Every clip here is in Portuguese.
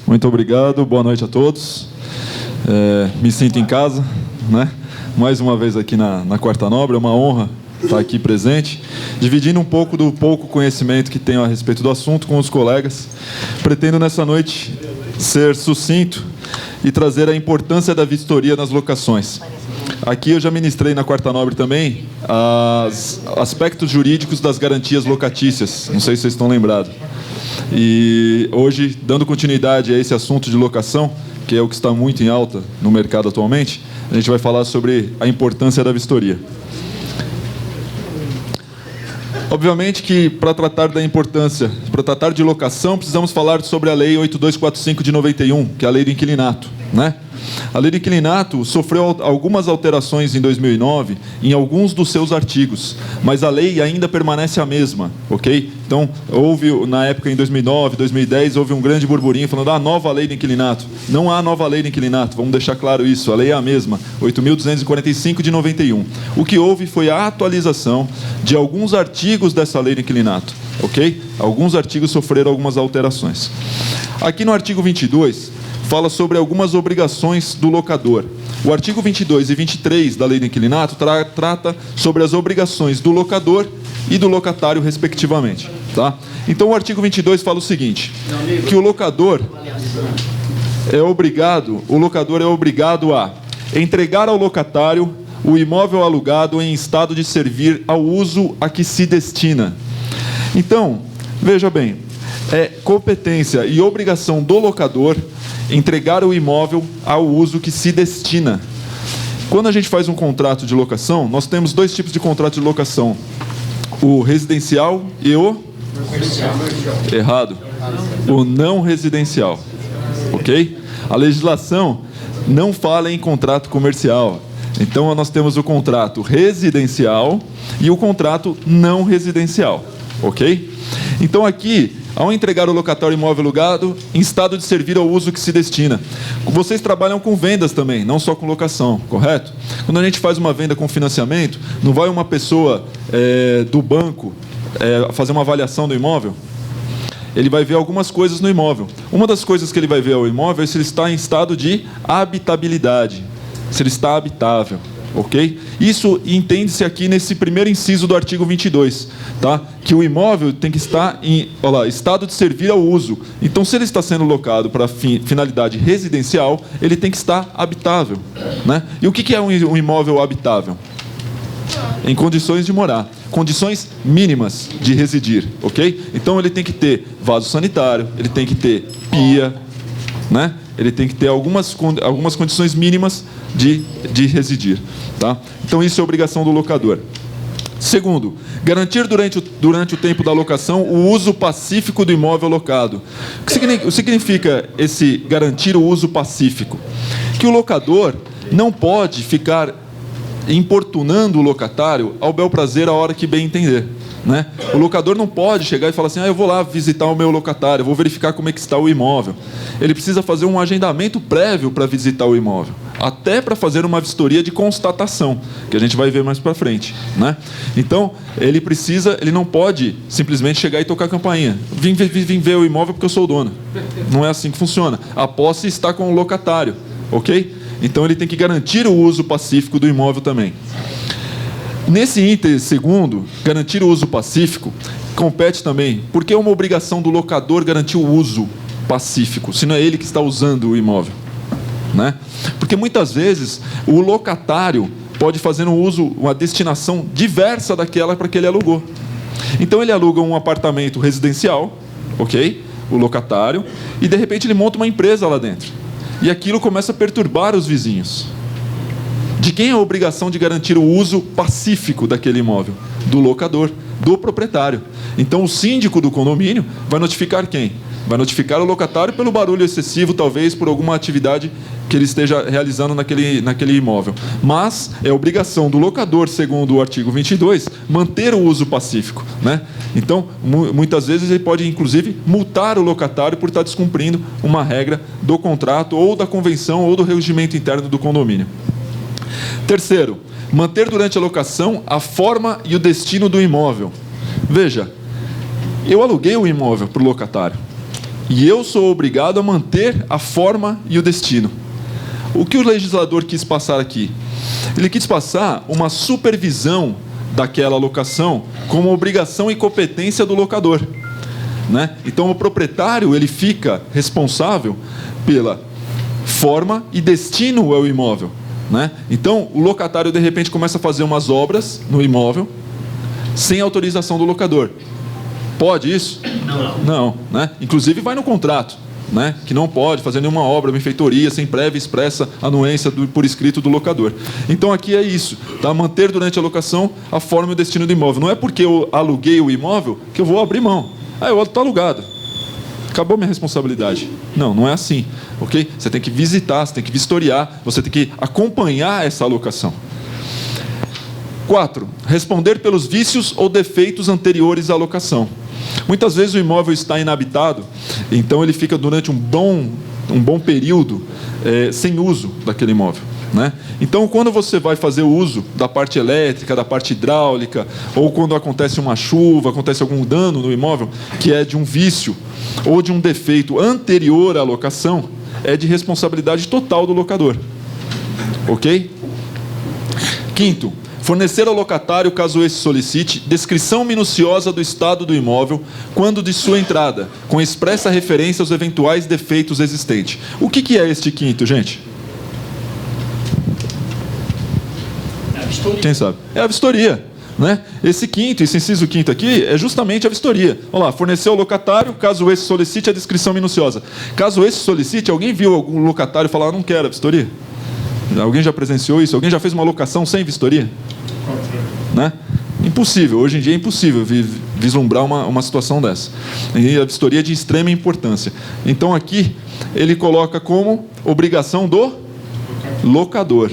Muito obrigado, boa noite a todos. Me sinto em casa, né? Mais uma vez aqui na Quarta Nobre, é uma honra estar aqui presente, dividindo um pouco do pouco conhecimento que tenho a respeito do assunto com os colegas. Pretendo nessa noite ser sucinto e trazer a importância da vistoria nas locações. Aqui eu já ministrei na Quarta Nobre também os aspectos jurídicos das garantias locatícias, não sei se vocês estão lembrados. E hoje, dando continuidade a esse assunto de locação, que é o que está muito em alta no mercado atualmente, a gente vai falar sobre a importância da vistoria. Obviamente que para tratar da importância, para tratar de locação, precisamos falar sobre a Lei 8245 de 91, que é a Lei do Inquilinato, né? A Lei do Inquilinato sofreu algumas alterações em 2009 em alguns dos seus artigos, mas a lei ainda permanece a mesma, ok? Então, houve, na época, em 2009, 2010, houve um grande burburinho falando da nova Lei do Inquilinato. Não há nova Lei do Inquilinato, vamos deixar claro isso, a lei é a mesma, 8.245 de 91. O que houve foi a atualização de alguns artigos dessa Lei do Inquilinato, ok? Alguns artigos sofreram algumas alterações. Aqui no artigo 22, fala sobre algumas obrigações do locador. O artigo 22 e 23 da Lei do Inquilinato trata sobre as obrigações do locador e do locatário, respectivamente. Tá? Então, o artigo 22 fala o seguinte, que o locador é obrigado a entregar ao locatário o imóvel alugado em estado de servir ao uso a que se destina. Então, veja bem, é competência e obrigação do locador entregar o imóvel ao uso que se destina. Quando a gente faz um contrato de locação, nós temos dois tipos de contrato de locação. O residencial e o... Errado. O não residencial. Ok? A legislação não fala em contrato comercial. Então, nós temos o contrato residencial e o contrato não residencial. Ok? Então, aqui, ao entregar o locatário imóvel alugado, em estado de servir ao uso que se destina. Vocês trabalham com vendas também, não só com locação, correto? Quando a gente faz uma venda com financiamento, não vai uma pessoa do banco fazer uma avaliação do imóvel? Ele vai ver algumas coisas no imóvel. Uma das coisas que ele vai ver ao imóvel é se ele está em estado de habitabilidade, se ele está habitável. Ok? Isso entende-se aqui nesse primeiro inciso do artigo 22, tá? Que o imóvel tem que estar em estado de servir ao uso. Então, se ele está sendo locado para finalidade residencial, ele tem que estar habitável, né? E o que é um imóvel habitável? Em condições de morar, condições mínimas de residir, ok? Então, ele tem que ter vaso sanitário, ele tem que ter pia, né? Ele tem que ter algumas condições mínimas de residir. Tá? Então, isso é obrigação do locador. Segundo, garantir durante o tempo da locação o uso pacífico do imóvel locado. O que significa esse garantir o uso pacífico? Que o locador não pode ficar importunando o locatário ao bel prazer a hora que bem entender. Né? O locador não pode chegar e falar assim, eu vou lá visitar o meu locatário, eu vou verificar como é que está o imóvel. Ele precisa fazer um agendamento prévio para visitar o imóvel, até para fazer uma vistoria de constatação, que a gente vai ver mais para frente. Né? Então, ele não pode simplesmente chegar e tocar a campainha. Vim ver o imóvel porque eu sou o dono. Não é assim que funciona. A posse está com o locatário, ok? Então, ele tem que garantir o uso pacífico do imóvel também. Nesse ínter segundo, garantir o uso pacífico, compete também, porque é uma obrigação do locador garantir o uso pacífico, se não é ele que está usando o imóvel. Né? Porque muitas vezes o locatário pode fazer um uso, uma destinação diversa daquela para que ele alugou. Então ele aluga um apartamento residencial, ok? O locatário, e de repente ele monta uma empresa lá dentro. E aquilo começa a perturbar os vizinhos. De quem é a obrigação de garantir o uso pacífico daquele imóvel? Do locador, do proprietário. Então, o síndico do condomínio vai notificar quem? Vai notificar o locatário pelo barulho excessivo, talvez por alguma atividade que ele esteja realizando naquele imóvel. Mas é obrigação do locador, segundo o artigo 22, manter o uso pacífico. Né? Então, muitas vezes ele pode, inclusive, multar o locatário por estar descumprindo uma regra do contrato, ou da convenção, ou do regimento interno do condomínio. Terceiro, manter durante a locação a forma e o destino do imóvel. Veja, eu aluguei o imóvel para o locatário. e eu sou obrigado a manter a forma e o destino. O que o legislador quis passar aqui? Ele quis passar uma supervisão daquela locação como obrigação e competência do locador, né? Então o proprietário ele fica responsável pela forma e destino ao imóvel, né? Então o locatário de repente começa a fazer umas obras no imóvel sem autorização do locador. Pode isso? Não, né? Inclusive vai no contrato, né? Que não pode fazer nenhuma obra, benfeitoria, sem prévia expressa anuência por escrito do locador. Então aqui é isso, tá? Manter durante a locação a forma e o destino do imóvel. Não é porque eu aluguei o imóvel que eu vou abrir mão. Eu estou alugado. Acabou minha responsabilidade. Não, não é assim, ok? Você tem que visitar, você tem que vistoriar, você tem que acompanhar essa alocação. 4. Responder pelos vícios ou defeitos anteriores à locação. Muitas vezes o imóvel está inabitado, então ele fica durante um bom período sem uso daquele imóvel, né? Então, quando você vai fazer o uso da parte elétrica, da parte hidráulica, ou quando acontece uma chuva, acontece algum dano no imóvel, que é de um vício ou de um defeito anterior à locação, é de responsabilidade total do locador, ok? 5º, fornecer ao locatário, caso esse solicite, descrição minuciosa do estado do imóvel quando de sua entrada, com expressa referência aos eventuais defeitos existentes. O que é este 5º, gente? Quem sabe? É a vistoria, né? Esse 5º, esse inciso 5º aqui, é justamente a vistoria. Vamos lá, fornecer ao locatário, caso esse solicite, a descrição minuciosa. Caso esse solicite, alguém viu algum locatário falar, não quero a vistoria? Alguém já presenciou isso? Alguém já fez uma locação sem vistoria? Né? Impossível, hoje em dia é impossível vislumbrar uma situação dessa. E a vistoria é de extrema importância. Então aqui ele coloca como obrigação do locador,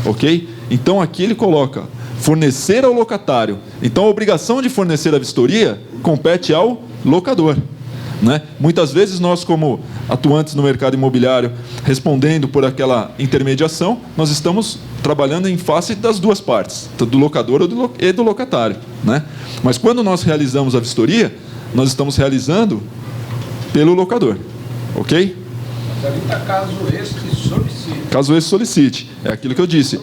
ok? Então aqui ele coloca fornecer ao locatário. Então a obrigação de fornecer a vistoria compete ao locador, né? Muitas vezes nós, como atuantes no mercado imobiliário, respondendo por aquela intermediação, nós estamos trabalhando em face das duas partes, do locador e do locatário, né? Mas quando nós realizamos a vistoria, nós estamos realizando pelo locador, ok? Mas ali está caso este solicite. Caso esse solicite, é aquilo que eu disse.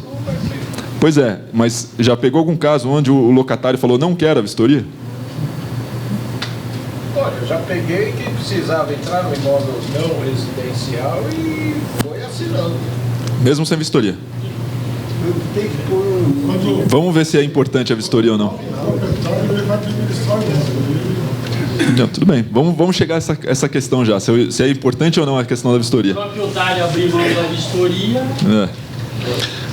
Pois é, mas já pegou algum caso onde o locatário falou não quero a vistoria? Olha, eu já peguei que precisava entrar no imóvel não residencial e foi assinando. Mesmo sem vistoria? Vamos ver se é importante a vistoria ou não. Não, tudo bem, vamos chegar a essa questão já, se é importante ou não a questão da vistoria. O proprietário abrir mão da vistoria.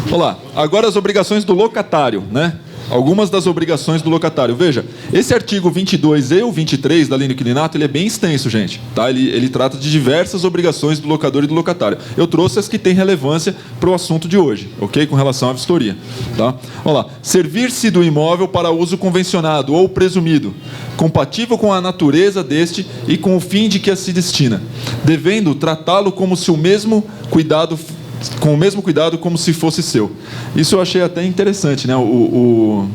Vamos lá, agora as obrigações do locatário, né? Algumas das obrigações do locatário. Veja, esse artigo 22 e o 23 da lei do inquilinato, ele é bem extenso, gente. Tá? Ele trata de diversas obrigações do locador e do locatário. Eu trouxe as que têm relevância para o assunto de hoje, ok? Com relação à vistoria. Tá? Vamos lá. Servir-se do imóvel para uso convencionado ou presumido, compatível com a natureza deste e com o fim de que se destina, devendo tratá-lo como se o mesmo cuidado como se fosse seu. Isso eu achei até interessante, né? O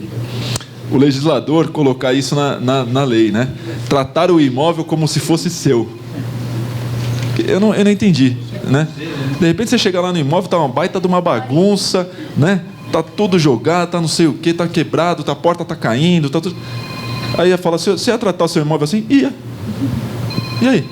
legislador colocar isso na lei, né? Tratar o imóvel como se fosse seu. Eu não entendi, né? De repente você chega lá no imóvel, tá uma baita de uma bagunça, né? Tá tudo jogado, tá não sei o que, tá quebrado, a porta tá caindo, tá tudo... Aí ia falar, você ia tratar o seu imóvel assim? Ia. E aí?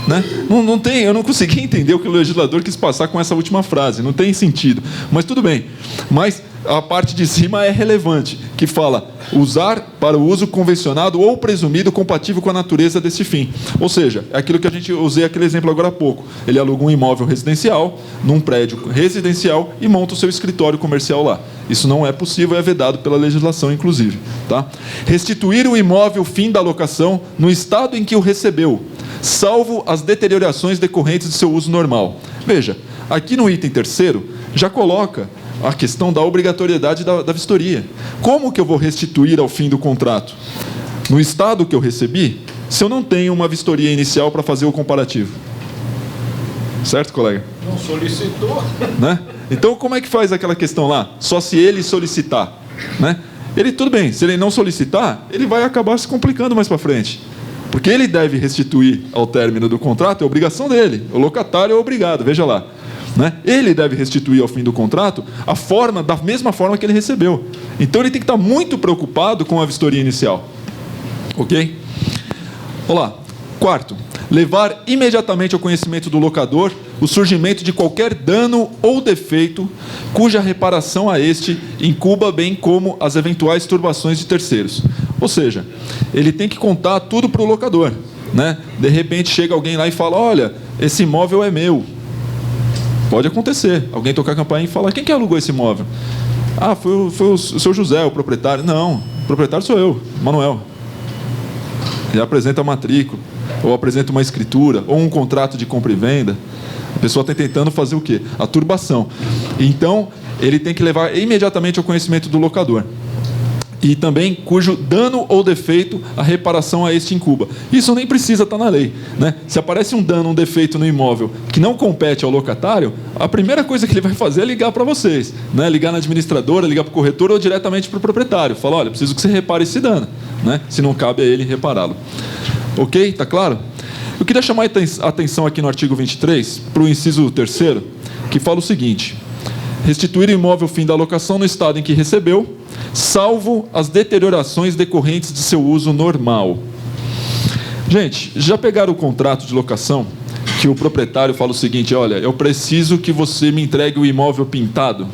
Né? Não tem, eu não consegui entender o que o legislador quis passar com essa última frase, não tem sentido, mas tudo bem. Mas a parte de cima é relevante, que fala usar para o uso convencionado ou presumido compatível com a natureza desse fim. Ou seja, é aquilo que a gente usei aquele exemplo agora há pouco. Ele aluga um imóvel residencial num prédio residencial e monta o seu escritório comercial lá. Isso não é possível, é vedado pela legislação, inclusive. Tá? Restituir o imóvel fim da locação no estado em que o recebeu, salvo as deteriorações decorrentes de seu uso normal. Veja, aqui no item 3º, já coloca a questão da obrigatoriedade da vistoria. Como que eu vou restituir ao fim do contrato? No estado que eu recebi, se eu não tenho uma vistoria inicial para fazer o comparativo. Certo, colega? Não solicitou. Né? Então, como é que faz aquela questão lá? Só se ele solicitar. Né? Ele, tudo bem, se ele não solicitar, ele vai acabar se complicando mais para frente. Porque ele deve restituir ao término do contrato, é obrigação dele. O locatário é obrigado, veja lá. Né? Ele deve restituir ao fim do contrato da mesma forma que ele recebeu. Então ele tem que estar muito preocupado com a vistoria inicial. Ok? Olá. Quarto, levar imediatamente ao conhecimento do locador o surgimento de qualquer dano ou defeito cuja reparação a este incuba, bem como as eventuais turbações de terceiros. Ou seja, ele tem que contar tudo para o locador. Né? De repente chega alguém lá e fala, olha, esse imóvel é meu. Pode acontecer. Alguém tocar a campainha e falar, quem que alugou esse imóvel? Ah, foi o seu José, o proprietário. Não, o proprietário sou eu, Manuel. Ele apresenta a matrícula, ou apresenta uma escritura, ou um contrato de compra e venda. A pessoa está tentando fazer o quê? A turbação. Então, ele tem que levar imediatamente ao conhecimento do locador. E também cujo dano ou defeito a reparação a este incuba. Isso nem precisa estar na lei. Né? Se aparece um dano, um defeito no imóvel que não compete ao locatário, a primeira coisa que ele vai fazer é ligar para vocês. Né? Ligar na administradora, ligar para o corretor ou diretamente para o proprietário. Falar, olha, preciso que você repare esse dano. Né? Se não cabe a ele repará-lo. Ok? Está claro? Eu queria chamar a atenção aqui no artigo 23, para o inciso 3º, que fala o seguinte: restituir o imóvel fim da locação no estado em que recebeu, salvo as deteriorações decorrentes de seu uso normal. Gente, já pegaram o contrato de locação que o proprietário fala o seguinte, olha, eu preciso que você me entregue o imóvel pintado,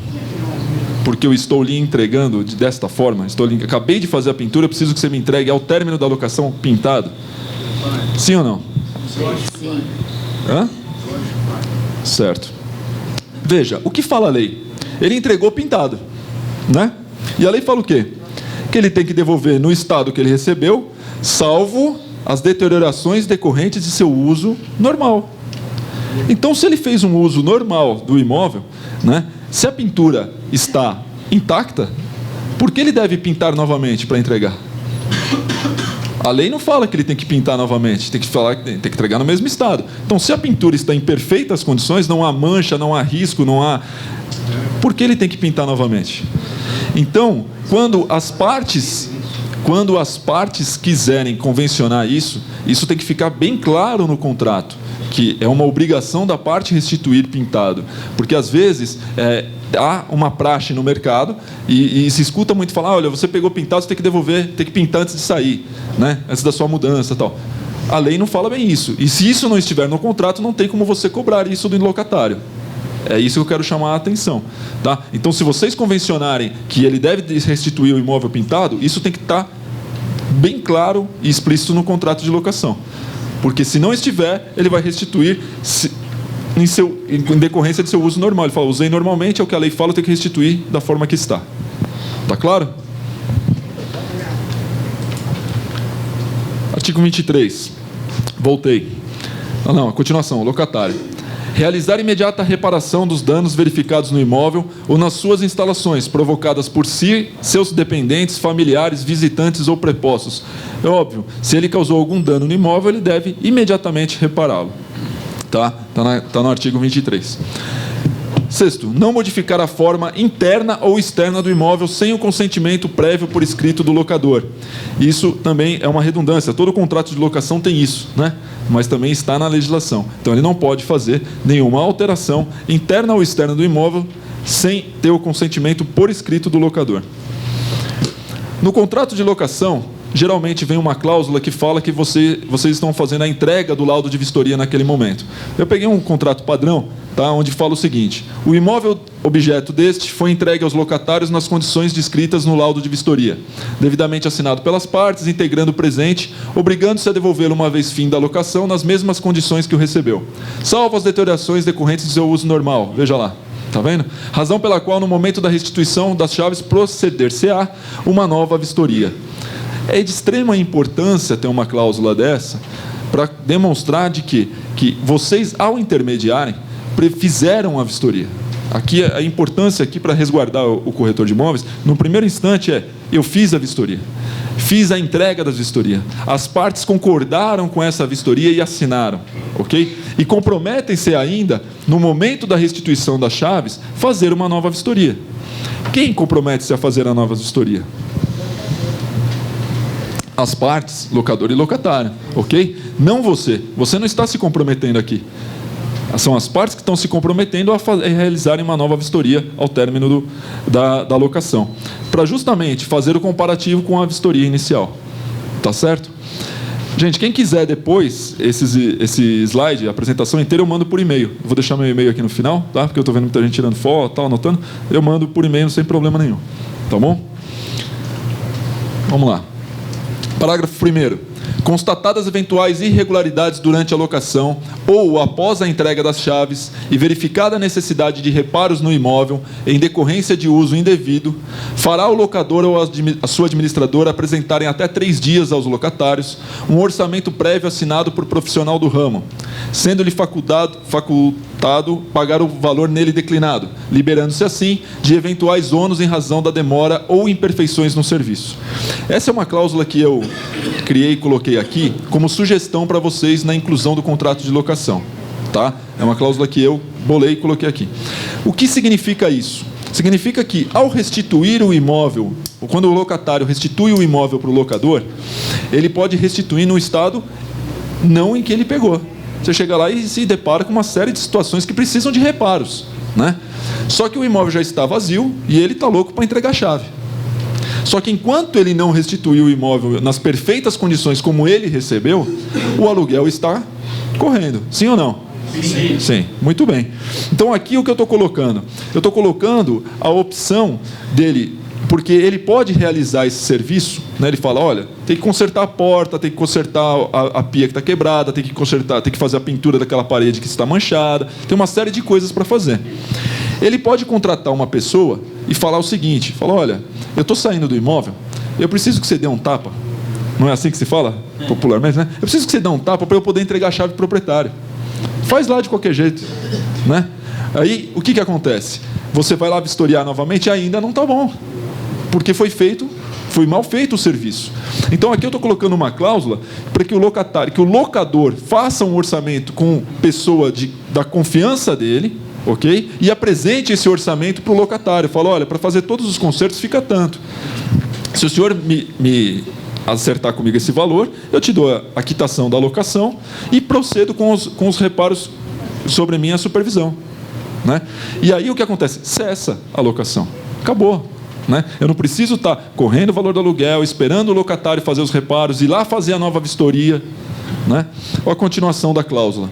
porque eu estou lhe entregando desta forma, acabei de fazer a pintura, eu preciso que você me entregue ao término da locação pintado. Sim ou não? Sim. Hã? Certo. Veja, o que fala a lei? Ele entregou pintado, né? E a lei fala o quê? Que ele tem que devolver no estado que ele recebeu, salvo as deteriorações decorrentes de seu uso normal. Então, se ele fez um uso normal do imóvel, né? Se a pintura está intacta, por que ele deve pintar novamente para entregar? A lei não fala que ele tem que pintar novamente, tem que entregar no mesmo estado. Então, se a pintura está em perfeitas condições, não há mancha, não há risco, não há... Por que ele tem que pintar novamente? Então, quando as partes quiserem convencionar isso tem que ficar bem claro no contrato, que é uma obrigação da parte restituir pintado. Porque, às vezes, há uma praxe no mercado e se escuta muito falar, olha, você pegou pintado, você tem que devolver, tem que pintar antes de sair, né? Antes da sua mudança e tal. A lei não fala bem isso. E se isso não estiver no contrato, não tem como você cobrar isso do locatário. É isso que eu quero chamar a atenção. Tá? Então, se vocês convencionarem que ele deve restituir o imóvel pintado, isso tem que estar bem claro e explícito no contrato de locação. Porque se não estiver, ele vai restituir em decorrência de seu uso normal. Ele fala, usei normalmente, é o que a lei fala, eu tenho que restituir da forma que está. Está claro? Artigo 23. Voltei. Não, a continuação, locatário. Realizar imediata reparação dos danos verificados no imóvel ou nas suas instalações, provocadas por si, seus dependentes, familiares, visitantes ou prepostos. É óbvio, se ele causou algum dano no imóvel, ele deve imediatamente repará-lo. Tá no artigo 23. Sexto, não modificar a forma interna ou externa do imóvel sem o consentimento prévio por escrito do locador. Isso também é uma redundância. Todo contrato de locação tem isso, né? Mas também está na legislação. Então, ele não pode fazer nenhuma alteração interna ou externa do imóvel sem ter o consentimento por escrito do locador. No contrato de locação, geralmente vem uma cláusula que fala que vocês estão fazendo a entrega do laudo de vistoria naquele momento. Eu peguei um contrato padrão, tá, onde fala o seguinte: o imóvel objeto deste foi entregue aos locatários nas condições descritas no laudo de vistoria, devidamente assinado pelas partes, integrando o presente, obrigando-se a devolvê-lo uma vez fim da locação nas mesmas condições que o recebeu, salvo as deteriorações decorrentes de seu uso normal. Veja lá. Está vendo? Razão pela qual, no momento da restituição das chaves, proceder-se-á uma nova vistoria. É de extrema importância ter uma cláusula dessa para demonstrar de que vocês, ao intermediarem, fizeram a vistoria. Aqui, a importância aqui para resguardar o corretor de imóveis, no primeiro instante eu fiz a vistoria, fiz a entrega da vistoria, as partes concordaram com essa vistoria e assinaram, ok? E comprometem-se ainda, no momento da restituição das chaves, fazer uma nova vistoria. Quem compromete-se a fazer a nova vistoria? as partes, locador e locatário, ok? Não você. Você não está se comprometendo aqui. São as partes que estão se comprometendo a realizarem uma nova vistoria ao término da locação, para justamente fazer o comparativo com a vistoria inicial. Tá certo? Gente, quem quiser depois esse slide, a apresentação inteira, eu mando por e-mail. Vou deixar meu e-mail aqui no final, tá? Porque eu estou vendo muita gente tirando foto, tal, anotando. Eu mando por e-mail sem problema nenhum. Tá bom? Vamos lá. Parágrafo 1º. Constatadas eventuais irregularidades durante a locação ou após a entrega das chaves e verificada a necessidade de reparos no imóvel em decorrência de uso indevido, fará o locador ou a sua administradora apresentarem até 3 dias aos locatários um orçamento prévio assinado por profissional do ramo, sendo-lhe facultado pagar o valor nele declinado, liberando-se assim de eventuais ônus em razão da demora ou imperfeições no serviço. Essa é uma cláusula que eu criei e coloquei aqui como sugestão para vocês na inclusão do contrato de locação. Tá? É uma cláusula que eu bolei e coloquei aqui. O que significa isso? Significa que, ao restituir o imóvel, ou quando o locatário restitui o imóvel para o locador, ele pode restituir no estado não em que ele pegou. Você chega lá e se depara com uma série de situações que precisam de reparos, né? Só que o imóvel já está vazio e ele está louco para entregar a chave. Só que enquanto ele não restituiu o imóvel nas perfeitas condições como ele recebeu, o aluguel está correndo. Sim ou não? Sim. Sim, muito bem. Então aqui o que eu estou colocando? Eu estou colocando a opção dele, porque ele pode realizar esse serviço, né? Ele fala, olha, tem que consertar a porta, tem que consertar a pia que está quebrada, tem que consertar, tem que fazer a pintura daquela parede que está manchada, tem uma série de coisas para fazer. Ele pode contratar uma pessoa e falar o seguinte, fala, olha, eu estou saindo do imóvel, eu preciso que você dê um tapa, não é assim que se fala popularmente, né? Eu preciso que você dê um tapa para eu poder entregar a chave pro proprietário. Faz lá de qualquer jeito, né? Aí, o que acontece? Você vai lá vistoriar novamente e ainda não está bom, porque foi mal feito o serviço. Então aqui eu estou colocando uma cláusula para que o locador faça um orçamento com pessoa da confiança dele, ok? E apresente esse orçamento para o locatário. Fala, olha, para fazer todos os consertos fica tanto. Se o senhor me acertar comigo esse valor, eu te dou a quitação da locação e procedo com os reparos sobre a minha supervisão, né? E aí o que acontece? Cessa a locação. Acabou. Né? Eu não preciso estar correndo o valor do aluguel, esperando o locatário fazer os reparos, ir lá fazer a nova vistoria, né? Olha a continuação da cláusula.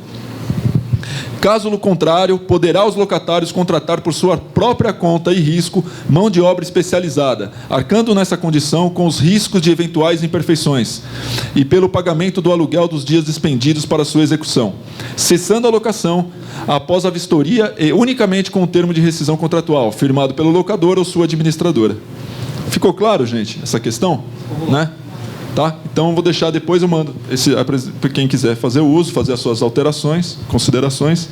Caso no contrário, poderá os locatários contratar por sua própria conta e risco mão de obra especializada, arcando nessa condição com os riscos de eventuais imperfeições e pelo pagamento do aluguel dos dias expendidos para sua execução, cessando a locação após a vistoria e unicamente com o termo de rescisão contratual, firmado pelo locador ou sua administradora. Ficou claro, gente, essa questão? Né? Tá? Então, eu vou deixar, depois eu mando para quem quiser fazer o uso, fazer as suas alterações, considerações.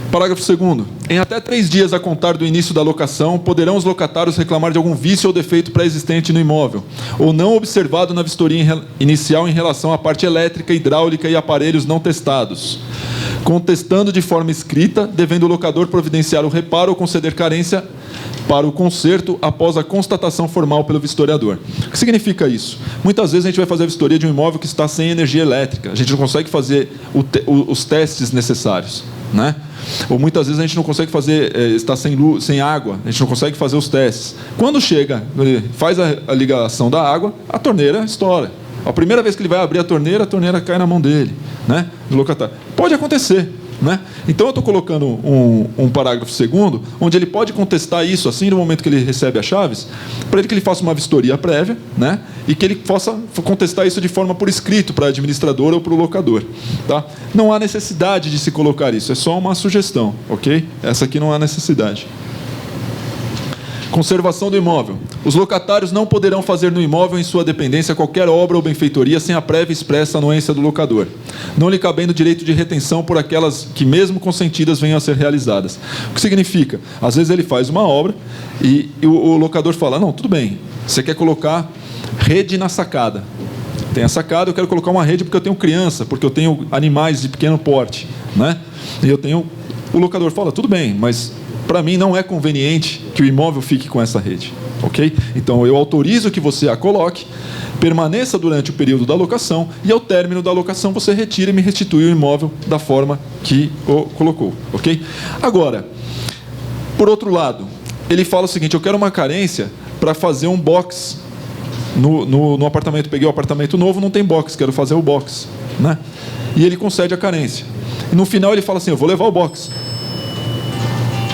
Parágrafo 2º. Em até 3 dias a contar do início da locação, poderão os locatários reclamar de algum vício ou defeito pré-existente no imóvel, ou não observado na vistoria inicial em relação à parte elétrica, hidráulica e aparelhos não testados, contestando de forma escrita, devendo o locador providenciar o reparo ou conceder carência para o conserto após a constatação formal pelo vistoriador. O que significa isso? Muitas vezes a gente vai fazer a vistoria de um imóvel que está sem energia elétrica. A gente não consegue fazer os testes necessários, né? Ou muitas vezes a gente não consegue fazer, está sem luz, sem água, a gente não consegue fazer os testes. Quando chega, faz a ligação da água, a torneira estoura. A primeira vez que ele vai abrir a torneira cai na mão dele, né? Do locatário. Pode acontecer, né? Então eu estou colocando um parágrafo 2º, onde ele pode contestar isso assim no momento que ele recebe as chaves, para que ele faça uma vistoria prévia, né? E que ele possa contestar isso de forma por escrito para a administradora ou para o locador, tá? Não há necessidade de se colocar isso, é só uma sugestão, ok? Essa aqui não há necessidade. Conservação do imóvel. Os locatários não poderão fazer no imóvel em sua dependência qualquer obra ou benfeitoria sem a prévia expressa anuência do locador, não lhe cabendo direito de retenção por aquelas que, mesmo consentidas, venham a ser realizadas. O que significa? Às vezes ele faz uma obra e o locador fala, não, tudo bem, você quer colocar rede na sacada. Tem a sacada, eu quero colocar uma rede porque eu tenho criança, porque eu tenho animais de pequeno porte, né? E o locador fala, tudo bem, mas para mim não é conveniente que o imóvel fique com essa rede, ok? Então eu autorizo que você a coloque, permaneça durante o período da locação e ao término da locação você retira e me restitui o imóvel da forma que o colocou, ok? Agora, por outro lado, ele fala o seguinte: eu quero uma carência para fazer um box no apartamento. Peguei o apartamento novo, não tem box, quero fazer o box, né? E ele concede a carência. E no final ele fala assim: eu vou levar o box.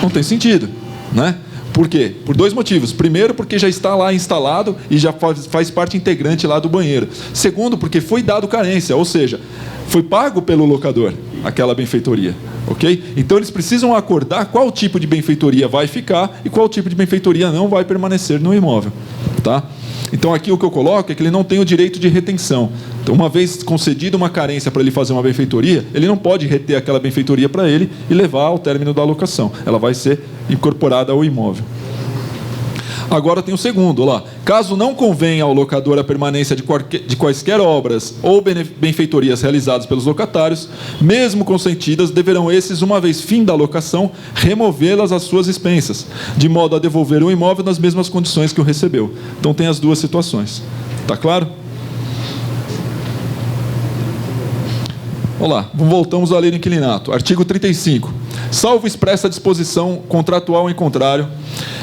Não tem sentido, né? Por quê? Por dois motivos. Primeiro, porque já está lá instalado e já faz parte integrante lá do banheiro. Segundo, porque foi dado carência, ou seja, foi pago pelo locador aquela benfeitoria, ok? Então eles precisam acordar qual tipo de benfeitoria vai ficar e qual tipo de benfeitoria não vai permanecer no imóvel, tá? Então aqui o que eu coloco é que ele não tem o direito de retenção. Então, uma vez concedida uma carência para ele fazer uma benfeitoria, ele não pode reter aquela benfeitoria para ele e levar ao término da locação. Ela vai ser incorporada ao imóvel. Agora tem o segundo, lá. Caso não convenha ao locador a permanência de quaisquer obras ou benfeitorias realizadas pelos locatários, mesmo consentidas, deverão esses, uma vez fim da locação, removê-las às suas expensas, de modo a devolver o imóvel nas mesmas condições que o recebeu. Então tem as duas situações. Tá claro? Vamos lá, voltamos à lei do inquilinato. Artigo 35. Salvo expressa disposição contratual em contrário,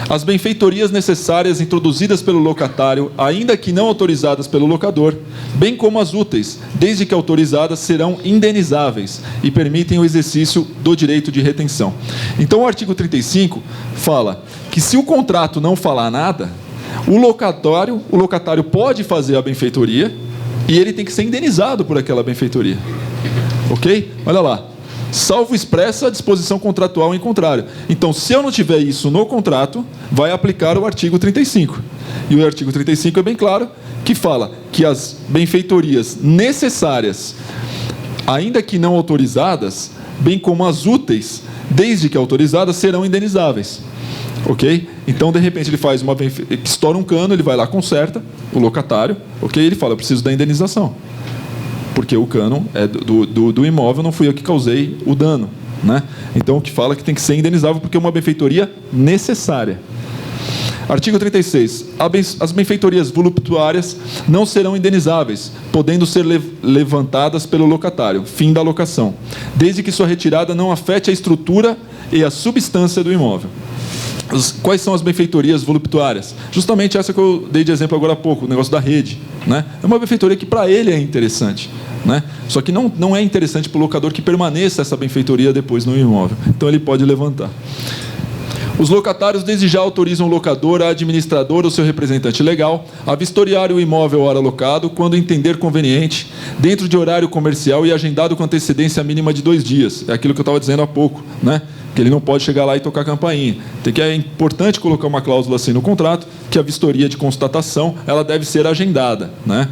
as benfeitorias necessárias introduzidas pelo locatário, ainda que não autorizadas pelo locador, bem como as úteis, desde que autorizadas, serão indenizáveis e permitem o exercício do direito de retenção. Então o artigo 35 fala que se o contrato não falar nada, o locatário pode fazer a benfeitoria e ele tem que ser indenizado por aquela benfeitoria. Ok? Olha lá. Salvo expressa a disposição contratual em contrário. Então, se eu não tiver isso no contrato, vai aplicar o artigo 35. E o artigo 35 é bem claro, que fala que as benfeitorias necessárias, ainda que não autorizadas, bem como as úteis, desde que autorizadas, serão indenizáveis. Ok? Então, de repente, ele faz uma estoura um cano, ele vai lá, conserta, o locatário, ok? Ele fala: eu preciso da indenização. Porque o cano é do imóvel, não fui eu que causei o dano, né? Então, o que fala que tem que ser indenizável porque é uma benfeitoria necessária. Artigo 36. As benfeitorias voluptuárias não serão indenizáveis, podendo ser levantadas pelo locatário, fim da locação, desde que sua retirada não afete a estrutura e a substância do imóvel. Quais são as benfeitorias voluptuárias? Justamente essa que eu dei de exemplo agora há pouco, o negócio da rede, né? É uma benfeitoria que para ele é interessante, né? Só que não é interessante para o locador que permaneça essa benfeitoria depois no imóvel. Então ele pode levantar. Os locatários desde já autorizam o locador, a administrador ou seu representante legal a vistoriar o imóvel ora alocado, quando entender conveniente, dentro de horário comercial e agendado com antecedência mínima de 2 dias. É aquilo que eu estava dizendo há pouco, né? Que ele não pode chegar lá e tocar a campainha. É importante colocar uma cláusula assim no contrato, que a vistoria de constatação ela deve ser agendada, né?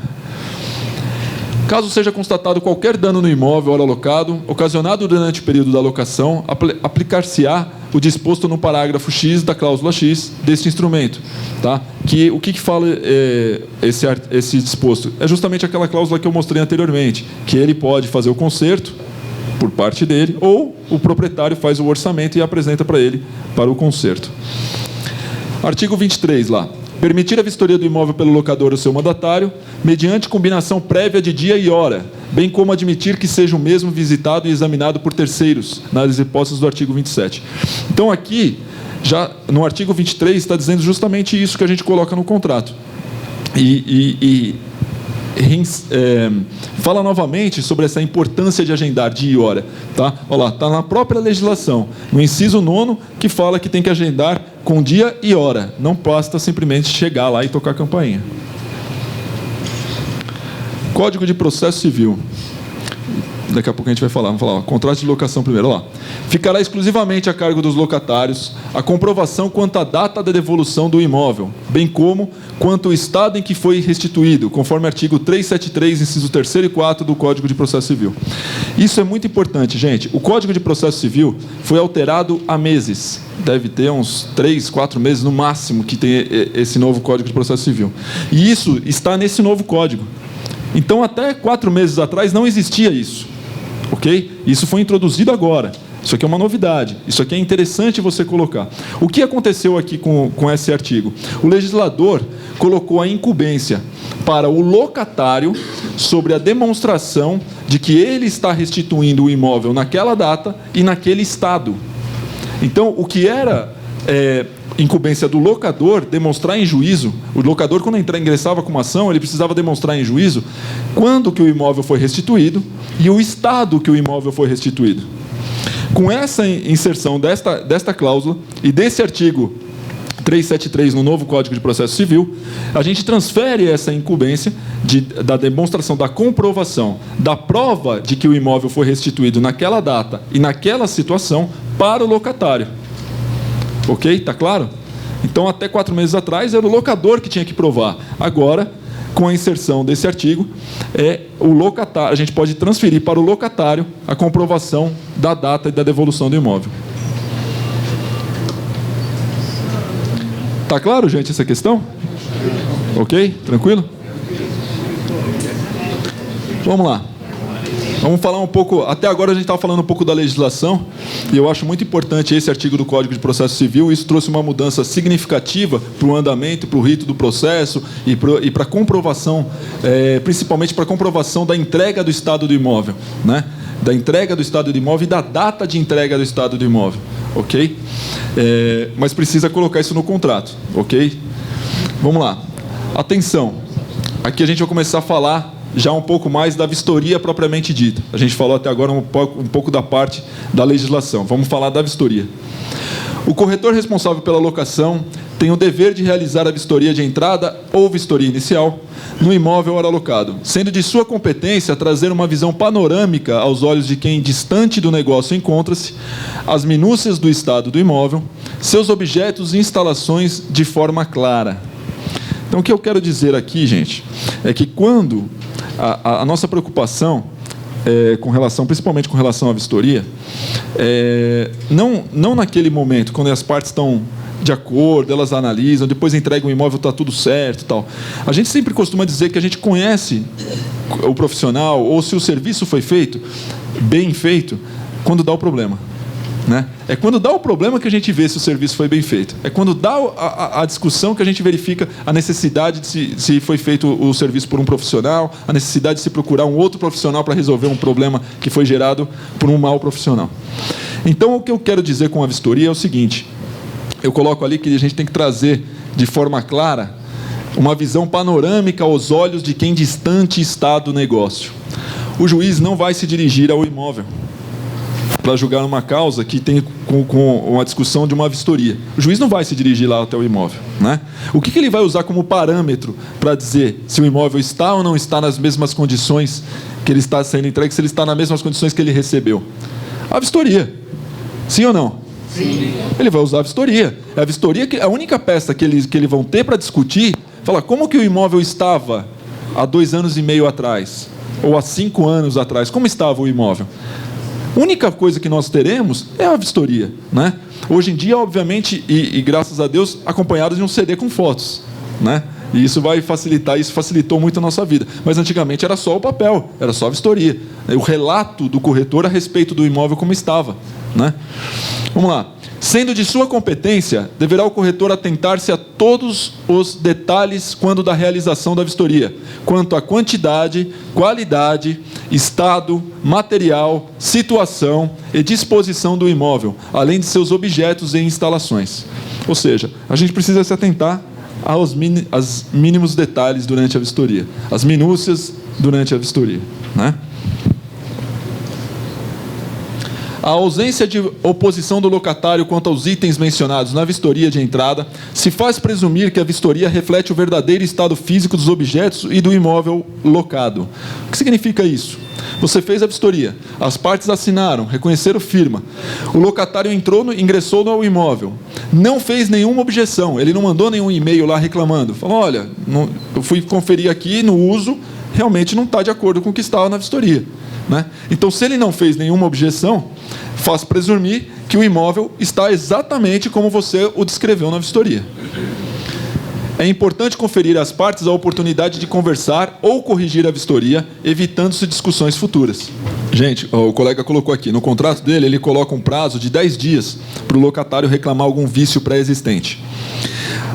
Caso seja constatado qualquer dano no imóvel ora alocado, ocasionado durante o período da locação, aplicar-se-á o disposto no parágrafo X da cláusula X deste instrumento. Tá? O que fala esse disposto? É justamente aquela cláusula que eu mostrei anteriormente, que ele pode fazer o conserto por parte dele, ou o proprietário faz o orçamento e apresenta para ele para o conserto. Artigo 23 lá. Permitir a vistoria do imóvel pelo locador ou seu mandatário, mediante combinação prévia de dia e hora, bem como admitir que seja o mesmo visitado e examinado por terceiros, nas hipóteses do artigo 27. Então, aqui, já no artigo 23, está dizendo justamente isso que a gente coloca no contrato. Fala novamente sobre essa importância de agendar dia e hora. Tá? Olha lá, está na própria legislação, no inciso 9, que fala que tem que agendar com dia e hora. Não basta simplesmente chegar lá e tocar a campainha. Código de Processo Civil. Daqui a pouco a gente vai falar. Vamos falar, ó, contrato de locação primeiro. Olha lá. Ficará exclusivamente a cargo dos locatários a comprovação quanto à data da devolução do imóvel, bem como quanto ao estado em que foi restituído, conforme artigo 373, inciso 3º e 4 do Código de Processo Civil. Isso é muito importante, gente. O Código de Processo Civil foi alterado há meses. Deve ter uns 3, 4 meses no máximo que tem esse novo Código de Processo Civil. E isso está nesse novo código. Então, até 4 meses atrás não existia isso. Ok? Isso foi introduzido agora. Isso aqui é uma novidade. Isso aqui é interessante você colocar. O que aconteceu aqui com esse artigo? O legislador colocou a incumbência para o locatário sobre a demonstração de que ele está restituindo o imóvel naquela data e naquele estado. Então, o que era incumbência do locador demonstrar em juízo, o locador, quando ingressava com uma ação, ele precisava demonstrar em juízo quando que o imóvel foi restituído e o estado que o imóvel foi restituído. Com essa inserção desta cláusula e desse artigo 373 no novo Código de Processo Civil, a gente transfere essa incumbência da demonstração da comprovação da prova de que o imóvel foi restituído naquela data e naquela situação para o locatário. Ok? Está claro? Então, até 4 meses atrás, era o locador que tinha que provar. Agora, com a inserção desse artigo, o locatário, a gente pode transferir para o locatário a comprovação da data e da devolução do imóvel. Está claro, gente, essa questão? Ok? Tranquilo? Vamos lá. Vamos falar um pouco, até agora a gente estava falando um pouco da legislação, e eu acho muito importante esse artigo do Código de Processo Civil. Isso trouxe uma mudança significativa para o andamento, para o rito do processo e para a comprovação, principalmente para a comprovação da entrega do estado do imóvel, né? Da entrega do estado do imóvel e da data de entrega do estado do imóvel, ok? Mas precisa colocar isso no contrato, ok? Vamos lá. Atenção, aqui a gente vai começar a falar já um pouco mais da vistoria propriamente dita. A gente falou até agora um pouco da parte da legislação. Vamos falar da vistoria. O corretor responsável pela locação tem o dever de realizar a vistoria de entrada ou vistoria inicial no imóvel ora alocado, sendo de sua competência trazer uma visão panorâmica aos olhos de quem distante do negócio encontra-se, as minúcias do estado do imóvel, seus objetos e instalações de forma clara. Então, o que eu quero dizer aqui, gente, é que quando a nossa preocupação, principalmente com relação à vistoria, não naquele momento, quando as partes estão de acordo, elas analisam, depois entregam o imóvel, está tudo certo e tal. A gente sempre costuma dizer que a gente conhece o profissional, ou se o serviço foi feito, bem feito, quando dá o problema. Né? É quando dá o problema que a gente vê se o serviço foi bem feito. É quando dá a discussão que a gente verifica a necessidade de se foi feito o serviço por um profissional, a necessidade de se procurar um outro profissional para resolver um problema que foi gerado por um mau profissional. Então, o que eu quero dizer com a vistoria é o seguinte: eu coloco ali que a gente tem que trazer de forma clara uma visão panorâmica aos olhos de quem distante está do negócio. O juiz não vai se dirigir ao imóvel para julgar uma causa que tem com uma discussão de uma vistoria. O juiz não vai se dirigir lá até o imóvel, né? O que ele vai usar como parâmetro para dizer se o imóvel está ou não está nas mesmas condições que ele está sendo entregue, se ele está nas mesmas condições que ele recebeu? A vistoria. Sim ou não? Sim. Ele vai usar a vistoria. É a vistoria que a única peça que eles vão ter para discutir, falar como que o imóvel estava há 2 anos e meio atrás, ou há 5 anos atrás, como estava o imóvel? A única coisa que nós teremos é a vistoria, né? Hoje em dia, obviamente, e graças a Deus, acompanhados de um CD com fotos, né? E isso vai facilitar, isso facilitou muito a nossa vida. Mas antigamente era só o papel, era só a vistoria, o relato do corretor a respeito do imóvel como estava, né? Vamos lá. Sendo de sua competência, deverá o corretor atentar-se a todos os detalhes quando da realização da vistoria, quanto à quantidade, qualidade, estado, material, situação e disposição do imóvel, além de seus objetos e instalações. Ou seja, a gente precisa se atentar aos mínimos detalhes durante a vistoria, as minúcias durante a vistoria, né? A ausência de oposição do locatário quanto aos itens mencionados na vistoria de entrada se faz presumir que a vistoria reflete o verdadeiro estado físico dos objetos e do imóvel locado. O que significa isso? Você fez a vistoria, as partes assinaram, reconheceram firma, o locatário ingressou no imóvel, não fez nenhuma objeção, ele não mandou nenhum e-mail lá reclamando, falou: olha, eu fui conferir aqui no uso, realmente não está de acordo com o que estava na vistoria. Né? Então, se ele não fez nenhuma objeção, faz presumir que o imóvel está exatamente como você o descreveu na vistoria. É importante conferir às partes a oportunidade de conversar ou corrigir a vistoria, evitando-se discussões futuras. Gente, o colega colocou aqui, no contrato dele, ele coloca um prazo de 10 dias para o locatário reclamar algum vício pré-existente.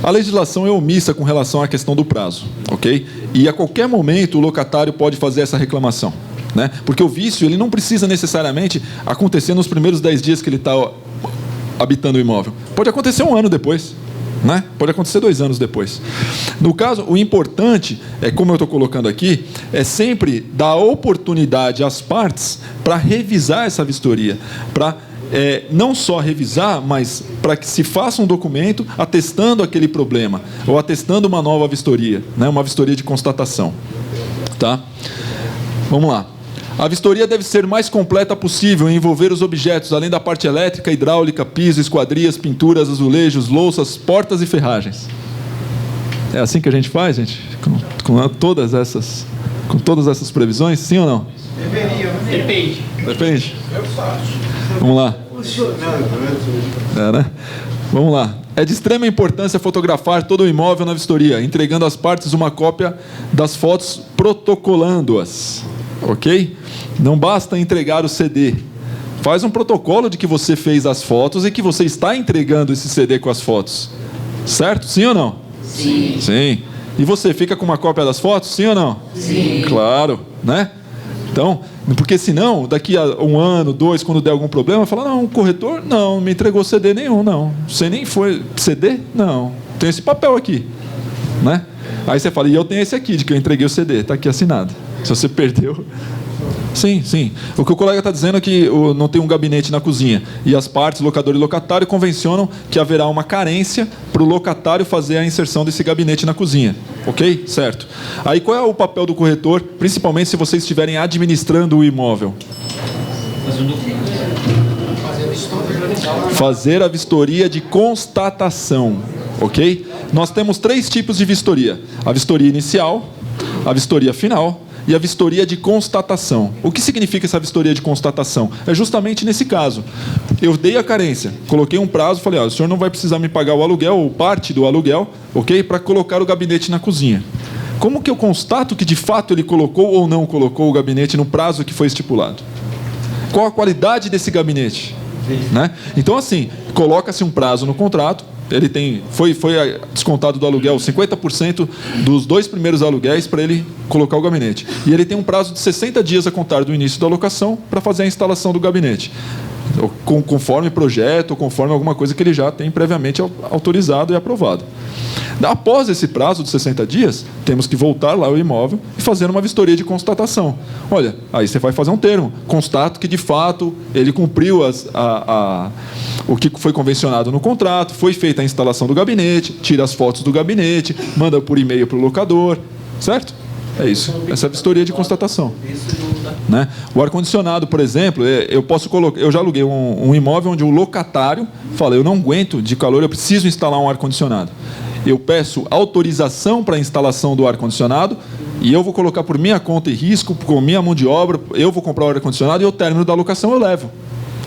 A legislação é omissa com relação à questão do prazo, ok? E a qualquer momento o locatário pode fazer essa reclamação, né? Porque o vício ele não precisa necessariamente acontecer nos primeiros 10 dias que ele está habitando o imóvel. Pode acontecer um ano depois, né? Pode acontecer 2 anos depois. No caso, o importante, como eu estou colocando aqui, é sempre dar oportunidade às partes para revisar essa vistoria, para não só revisar, mas para que se faça um documento atestando aquele problema, ou atestando uma nova vistoria, né? Uma vistoria de constatação. Tá? Vamos lá. A vistoria deve ser mais completa possível e envolver os objetos, além da parte elétrica, hidráulica, piso, esquadrias, pinturas, azulejos, louças, portas e ferragens. É assim que a gente faz, gente? Com todas essas previsões, sim ou não? Deveria, né? Depende. Depende. Eu faço. Vamos lá. Né? Vamos lá. É de extrema importância fotografar todo o imóvel na vistoria, entregando às partes uma cópia das fotos, protocolando-as. Ok? Não basta entregar o CD. Faz um protocolo de que você fez as fotos e que você está entregando esse CD com as fotos. Certo? Sim ou não? Sim. Sim. E você fica com uma cópia das fotos? Sim ou não? Sim. Claro, né? Então, porque senão, daqui a 1 ano, 2, quando der algum problema, fala, não, o corretor não me entregou CD nenhum, não. Você nem foi CD? Não. Tem esse papel aqui, né? Aí você fala, e eu tenho esse aqui, de que eu entreguei o CD, está aqui assinado. Se você perdeu... Sim, sim. O que o colega está dizendo é que não tem um gabinete na cozinha. E as partes, locador e locatário, convencionam que haverá uma carência para o locatário fazer a inserção desse gabinete na cozinha. Ok? Certo. Aí qual é o papel do corretor, principalmente se vocês estiverem administrando o imóvel? Fazer a vistoria de constatação. Ok? Nós temos 3 tipos de vistoria. A vistoria inicial, a vistoria final e a vistoria de constatação. O que significa essa vistoria de constatação? É justamente nesse caso. Eu dei a carência, coloquei um prazo, falei, o senhor não vai precisar me pagar o aluguel, ou parte do aluguel, ok? Para colocar o gabinete na cozinha. Como que eu constato que de fato ele colocou ou não colocou o gabinete no prazo que foi estipulado? Qual a qualidade desse gabinete? Né? Então, assim, coloca-se um prazo no contrato, ele foi descontado do aluguel 50% dos 2 primeiros aluguéis para ele colocar o gabinete. E ele tem um prazo de 60 dias a contar do início da locação para fazer a instalação do gabinete. Conforme projeto, ou conforme alguma coisa que ele já tem previamente autorizado e aprovado. Após esse prazo de 60 dias, temos que voltar lá ao imóvel e fazer uma vistoria de constatação. Olha, aí você vai fazer um termo. Constato que, de fato, ele cumpriu o que foi convencionado no contrato, foi feita a instalação do gabinete, tira as fotos do gabinete, manda por e-mail para o locador, certo? É isso. Essa é a vistoria de constatação. Né? O ar-condicionado, por exemplo, eu já aluguei um imóvel onde o locatário fala, eu não aguento de calor, eu preciso instalar um ar-condicionado. Eu peço autorização para a instalação do ar-condicionado e eu vou colocar por minha conta e risco, com minha mão de obra, eu vou comprar o ar-condicionado e ao término da locação eu levo.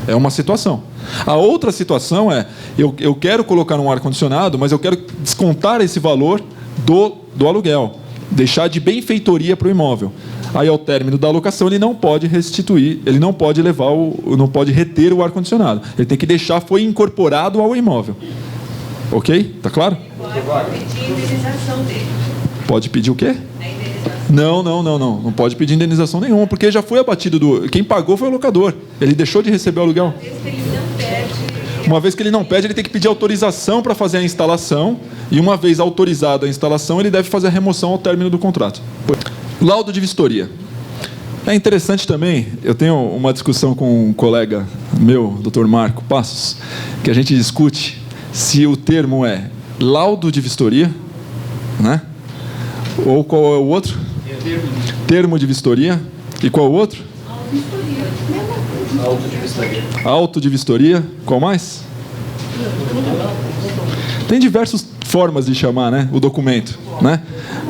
É uma situação. A outra situação é, eu quero colocar um ar-condicionado, mas eu quero descontar esse valor do aluguel, deixar de benfeitoria para o imóvel. Aí, ao término da locação, ele não pode restituir, ele não pode não pode reter o ar-condicionado. Ele tem que deixar, foi incorporado ao imóvel. Ok? Tá claro? Pode pedir a indenização dele. Pode pedir o quê? Não pode pedir indenização nenhuma, porque já foi abatido quem pagou foi o locador. Ele deixou de receber o aluguel. Uma vez que ele não pede, ele tem que pedir autorização para fazer a instalação, e uma vez autorizada a instalação, ele deve fazer a remoção ao término do contrato. Laudo de vistoria. É interessante também, eu tenho uma discussão com um colega meu, Dr. Marco Passos, que a gente discute se o termo é laudo de vistoria, né? Ou qual é o outro? Termo de vistoria. E qual é o outro? Auto de vistoria. Auto de vistoria. Qual mais? Tem diversas formas de chamar, né, o documento, né?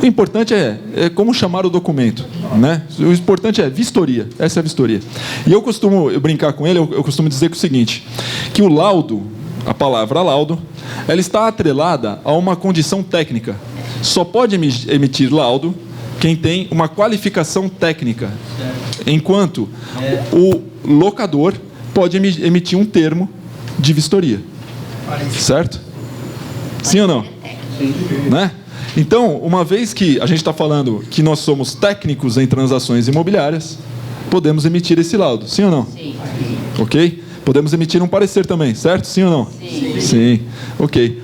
O importante é como chamar o documento, né? O importante é vistoria. Essa é a vistoria. E eu costumo brincar com ele, eu costumo dizer que o seguinte, que o laudo, a palavra laudo, ela está atrelada a uma condição técnica. só pode emitir laudo quem tem uma qualificação técnica, enquanto o locador pode emitir um termo de vistoria. Certo? Sim ou não? Né? Então, uma vez que a gente está falando que nós somos técnicos em transações imobiliárias, podemos emitir esse laudo. Sim ou não? Sim. Ok? Podemos emitir um parecer também, certo? Sim ou não? Sim. Sim. Ok.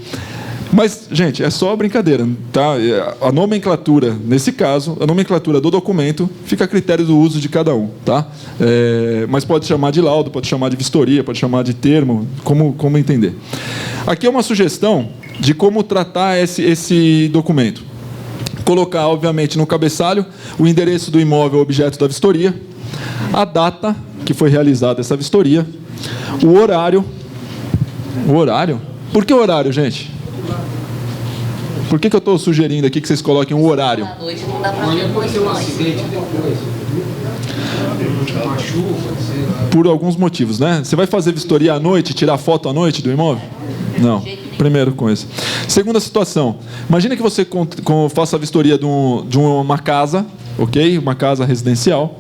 Mas, gente, é só brincadeira, tá? A nomenclatura, nesse caso, a nomenclatura do documento fica a critério do uso de cada um, tá? Mas pode chamar de laudo, pode chamar de vistoria, pode chamar de termo, como entender. Aqui é uma sugestão de como tratar esse documento. Colocar, obviamente, no cabeçalho o endereço do imóvel objeto da vistoria, a data que foi realizada essa vistoria, o horário. O horário? Por que horário, gente? Por que eu estou sugerindo aqui que vocês coloquem um horário? À noite não dá para ver depois. Um acidente depois. Uma chuva, sei lá. Por alguns motivos, né? Você vai fazer vistoria à noite, tirar foto à noite do imóvel? Não. Primeiro coisa. Segunda situação. Imagina que você faça a vistoria de uma casa, ok? Uma casa residencial.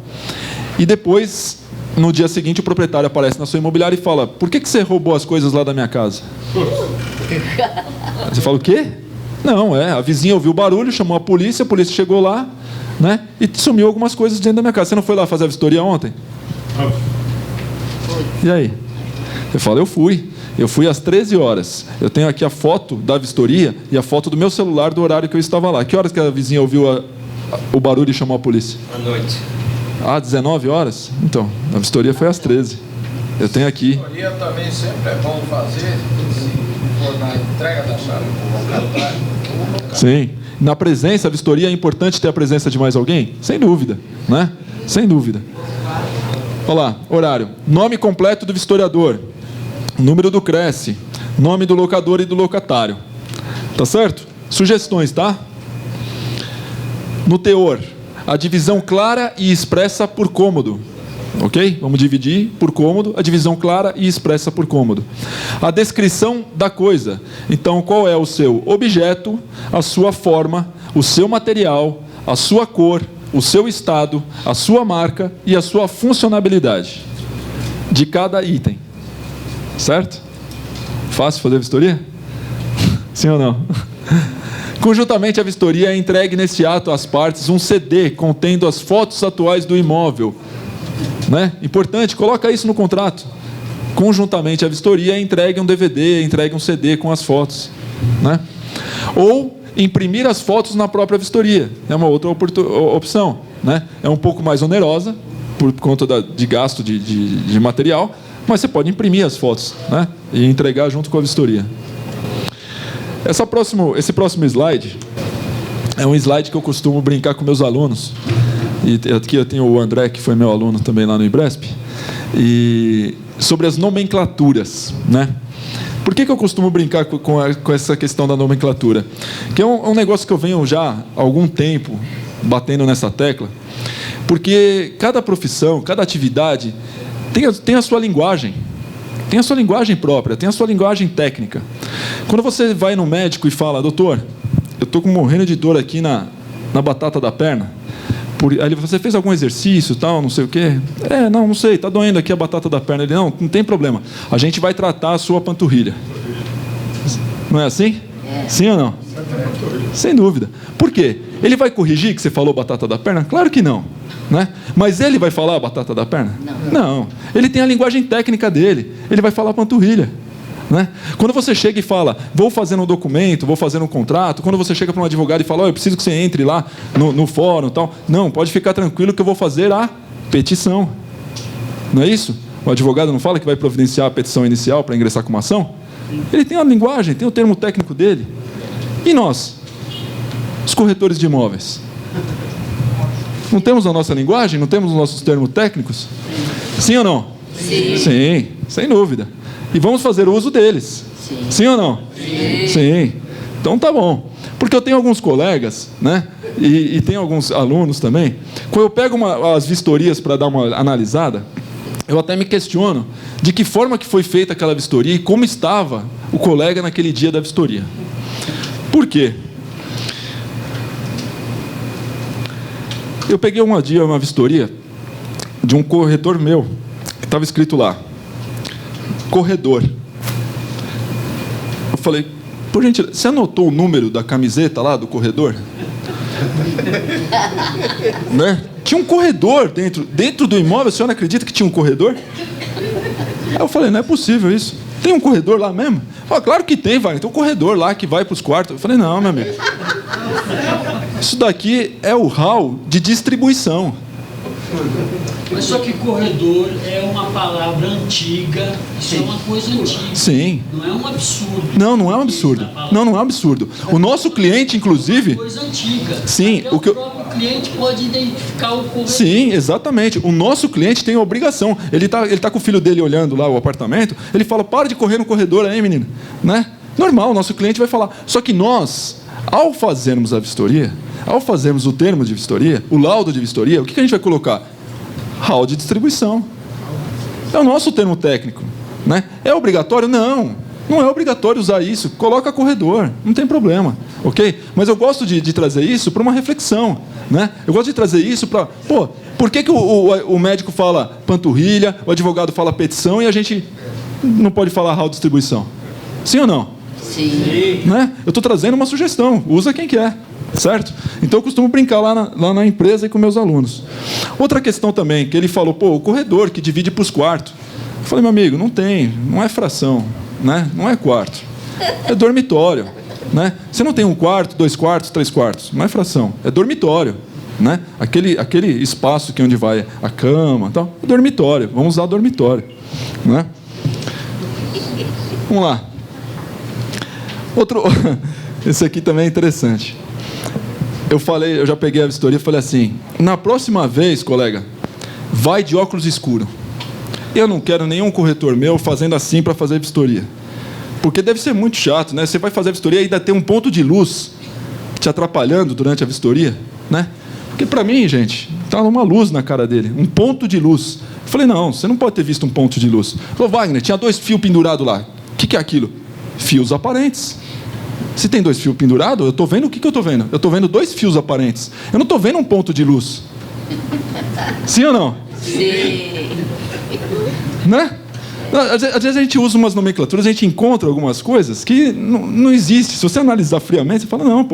E depois, no dia seguinte, o proprietário aparece na sua imobiliária e fala: por que você roubou as coisas lá da minha casa? Você fala o quê? Não, a vizinha ouviu o barulho, chamou a polícia chegou lá, né? E sumiu algumas coisas dentro da minha casa. Você não foi lá fazer a vistoria ontem? E aí? Você fala: eu fui às 13 horas. Eu tenho aqui a foto da vistoria e a foto do meu celular do horário que eu estava lá. Que horas que a vizinha ouviu o barulho e chamou a polícia? À noite. 19 horas? Então, a vistoria foi às 13. Eu tenho aqui. A vistoria também sempre é bom fazer, se for na entrega da chave, Sim. Na presença, a vistoria é importante ter a presença de mais alguém? Sem dúvida, né? Sem dúvida. Olha lá, horário. Nome completo do vistoriador. Número do CRECE. Nome do locador e do locatário. Tá certo? Sugestões, tá? No teor, a divisão clara e expressa por cômodo. Ok? Vamos dividir por cômodo, a divisão clara e expressa por cômodo. A descrição da coisa. Então, qual é o seu objeto, a sua forma, o seu material, a sua cor, o seu estado, a sua marca e a sua funcionalidade de cada item. Certo? Fácil fazer a vistoria? Sim ou não? Conjuntamente, a vistoria é entregue neste ato às partes um CD contendo as fotos atuais do imóvel. Né? Importante, coloca isso no contrato. Conjuntamente, a vistoria é entregue um DVD, entregue um CD com as fotos. Né? Ou imprimir as fotos na própria vistoria. É uma outra opção. Né? É um pouco mais onerosa, por conta de gasto de material, mas você pode imprimir as fotos, né? E entregar junto com a vistoria. Esse próximo slide é um slide que eu costumo brincar com meus alunos. E aqui eu tenho o André, que foi meu aluno também lá no IBRESP, e sobre as nomenclaturas, né? Por que eu costumo brincar com essa questão da nomenclatura? Que é um negócio que eu venho já há algum tempo batendo nessa tecla, porque cada profissão, cada atividade tem a sua linguagem, tem a sua linguagem própria, tem a sua linguagem técnica. Quando você vai no médico e fala: doutor, eu estou morrendo de dor aqui na batata da perna, aí você fez algum exercício, tal, não sei o quê? Não sei, está doendo aqui a batata da perna. Ele: não tem problema, a gente vai tratar a sua panturrilha. Não é assim? Sim ou não? Sem dúvida. Por quê? Ele vai corrigir que você falou batata da perna? Claro que não. Né? Mas ele vai falar batata da perna? Não. Ele tem a linguagem técnica dele. Ele vai falar panturrilha. Né? Quando você chega e fala: vou fazer um documento, vou fazer um contrato. Quando você chega para um advogado e fala: eu preciso que você entre lá no fórum, tal. Não, pode ficar tranquilo que eu vou fazer a petição. Não é isso? O advogado não fala que vai providenciar a petição inicial para ingressar com uma ação? Ele tem a linguagem, tem o termo técnico dele. E nós, os corretores de imóveis, não temos a nossa linguagem? Não temos os nossos termos técnicos? Sim ou não? Sim. Sim, sem dúvida. E vamos fazer uso deles. Sim. Sim ou não? Sim. Sim. Então tá bom. Porque eu tenho alguns colegas, né? E tem alguns alunos também. Quando eu pego as vistorias para dar uma analisada, eu até me questiono de que forma que foi feita aquela vistoria e como estava o colega naquele dia da vistoria. Por quê? Eu peguei uma vistoria de um corretor meu, que estava escrito lá, corredor. Eu falei, por gentileza, você anotou o número da camiseta lá do corredor? Né? Tinha um corredor dentro do imóvel, a senhora acredita que tinha um corredor? Aí eu falei, não é possível isso. Tem um corredor lá mesmo? Falei, claro que tem, vai. Tem um corredor lá que vai para os quartos. Eu falei, não, meu amigo. Isso daqui é o hall de distribuição. Mas só que corredor é uma palavra antiga, isso é uma coisa antiga. Sim. Não é um absurdo. Não é um absurdo. Não é um absurdo. O nosso cliente, inclusive... É uma coisa antiga. Sim. Até o próprio cliente pode identificar o corredor. Sim, exatamente. O nosso cliente tem a obrigação. Ele tá com o filho dele olhando lá o apartamento, ele fala, para de correr no corredor aí, menino. Né? Normal, o nosso cliente vai falar. Só que nós, ao fazermos a vistoria, ao fazermos o termo de vistoria, o laudo de vistoria, o que a gente vai colocar? Hall de distribuição. É o nosso termo técnico. Né? É obrigatório? Não é obrigatório usar isso. Coloca corredor, não tem problema. Ok? Mas eu gosto de trazer isso para uma reflexão. Né? Eu gosto de trazer isso para... por que o médico fala panturrilha, o advogado fala petição e a gente não pode falar hall de distribuição? Sim ou não? Sim. Né? Eu estou trazendo uma sugestão. Usa quem quer. Certo? Então eu costumo brincar lá na empresa e com meus alunos. Outra questão também, que ele falou, o corredor que divide para os quartos. Eu falei, meu amigo, não é fração, né? Não é quarto, é dormitório. Né? Você não tem um quarto, 2 quartos, 3 quartos, não é fração, é dormitório. Né? Aquele espaço que onde vai a cama, tal, é dormitório, vamos usar dormitório. Né? Vamos lá. Esse aqui também é interessante. Eu já peguei a vistoria e falei assim, na próxima vez, colega, vai de óculos escuros. Eu não quero nenhum corretor meu fazendo assim para fazer vistoria. Porque deve ser muito chato, né? Você vai fazer a vistoria e ainda tem um ponto de luz te atrapalhando durante a vistoria, né? Porque para mim, gente, tá uma luz na cara dele, um ponto de luz. Eu falei, não, você não pode ter visto um ponto de luz. Ele falou, Wagner, tinha 2 fios pendurados lá. O que é aquilo? Fios aparentes. Se tem 2 fios pendurados, eu estou vendo o que eu estou vendo? Eu estou vendo 2 fios aparentes. Eu não estou vendo um ponto de luz. Sim ou não? Sim. Né? Às vezes a gente usa umas nomenclaturas, a gente encontra algumas coisas que não existem. Se você analisar friamente, você fala, não,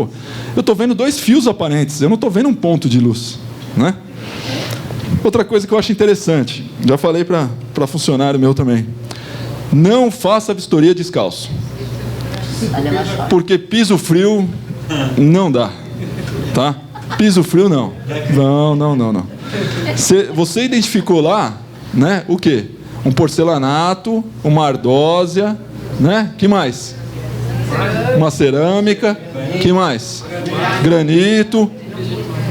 eu estou vendo 2 fios aparentes, eu não estou vendo um ponto de luz. Né? Outra coisa que eu acho interessante, já falei para funcionário meu também. Não faça vistoria descalço. Porque piso frio não dá. Tá? Piso frio não. Não. Você identificou lá, né, o quê? Um porcelanato, uma ardósia, né? Que mais? Uma cerâmica, que mais? Granito.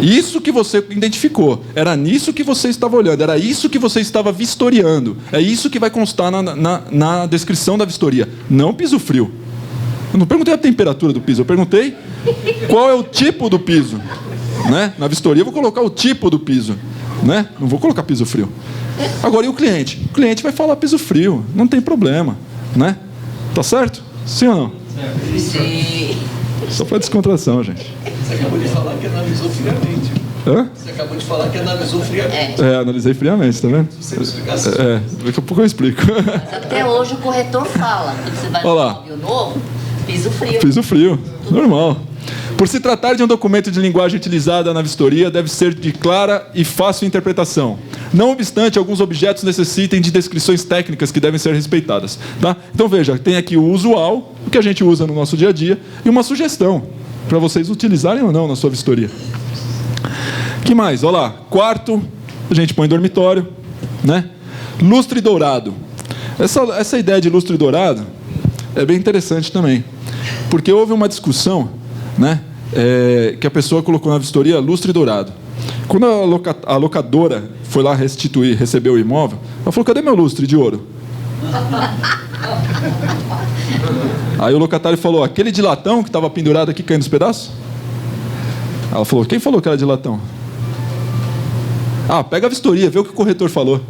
Isso que você identificou. Era nisso que você estava olhando. Era isso que você estava vistoriando. É isso que vai constar na descrição da vistoria. Não piso frio. Eu não perguntei a temperatura do piso. Eu perguntei qual é o tipo do piso. Né? Na vistoria eu vou colocar o tipo do piso. Né? Não vou colocar piso frio. Agora, e o cliente? O cliente vai falar piso frio. Não tem problema. Né? Tá certo? Sim ou não? Sim. Só para descontração, gente. Você acabou de falar que analisou friamente. Hã? Você acabou de falar que analisou friamente. Analisei friamente, tá vendo? Sem explicação. Daqui a pouco eu explico. Mas até hoje o corretor fala. Quando você vai Olha lá. fazer um novo, piso frio. Piso frio. Normal. Por se tratar de um documento de linguagem utilizada na vistoria, deve ser de clara e fácil interpretação. Não obstante, alguns objetos necessitem de descrições técnicas que devem ser respeitadas. Tá? Então, veja, tem aqui o usual, o que a gente usa no nosso dia a dia, e uma sugestão, para vocês utilizarem ou não na sua vistoria. O que mais? Olha lá, quarto, a gente põe dormitório, né? Lustre dourado. Essa ideia de lustre dourado é bem interessante também, porque houve uma discussão, né? Que a pessoa colocou na vistoria lustre dourado. Quando a locadora foi lá receber o imóvel, ela falou, cadê meu lustre de ouro? Aí o locatário falou, aquele de latão que estava pendurado aqui caindo nos pedaços? Ela falou, quem falou que era de latão? Pega a vistoria, vê o que o corretor falou.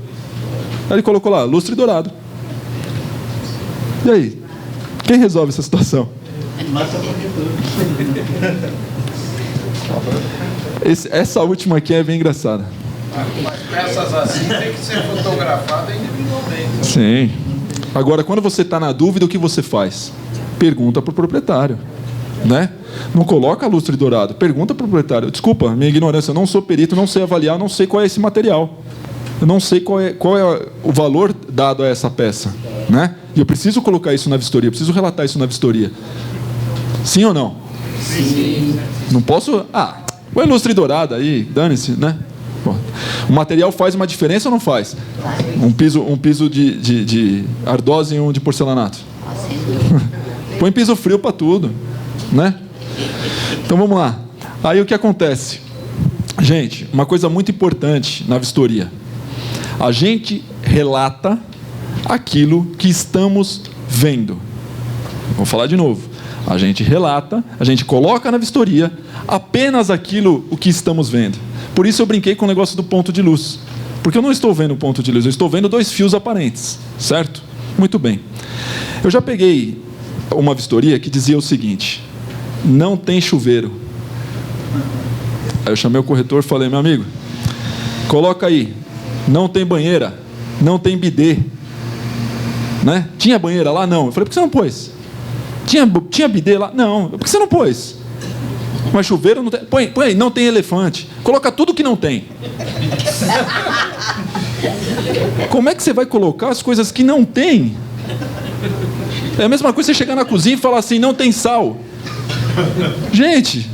Aí ele colocou lá, lustre dourado. E aí? Quem resolve essa situação? Essa última aqui é bem engraçada. Mas peças assim tem que ser fotografada individualmente. Sim. Agora, quando você está na dúvida, o que você faz? Pergunta para o proprietário, né? Não coloca lustre dourado. Pergunta para o proprietário. Desculpa, minha ignorância, eu não sou perito, não sei avaliar, não sei qual é esse material. Eu não sei qual é o valor dado a essa peça, né? E eu preciso colocar isso na vistoria, eu preciso relatar isso na vistoria. Sim ou não? Sim. Não posso... põe lustre dourado aí, dane-se, né? Bom, o material faz uma diferença ou não faz? Um piso de ardósia e um de porcelanato. Põe piso frio para tudo, né? Então vamos lá. Aí o que acontece? Gente, uma coisa muito importante na vistoria. A gente relata aquilo que estamos vendo. Vou falar de novo. A gente relata, a gente coloca na vistoria apenas o que estamos vendo. Por isso eu brinquei com o negócio do ponto de luz. Porque eu não estou vendo o ponto de luz, eu estou vendo 2 fios aparentes, certo? Muito bem. Eu já peguei uma vistoria que dizia o seguinte: não tem chuveiro. Aí eu chamei o corretor e falei: meu amigo, coloca aí, não tem banheira, não tem bidê, né? Tinha banheira lá? Não. Eu falei: por que você não pôs? Tinha bidê lá? Não. Por que você não pôs? Mas chuveiro não tem. Põe aí, não tem elefante. Coloca tudo que não tem. Como é que você vai colocar as coisas que não tem? É a mesma coisa você chegar na cozinha e falar assim: não tem sal. Gente,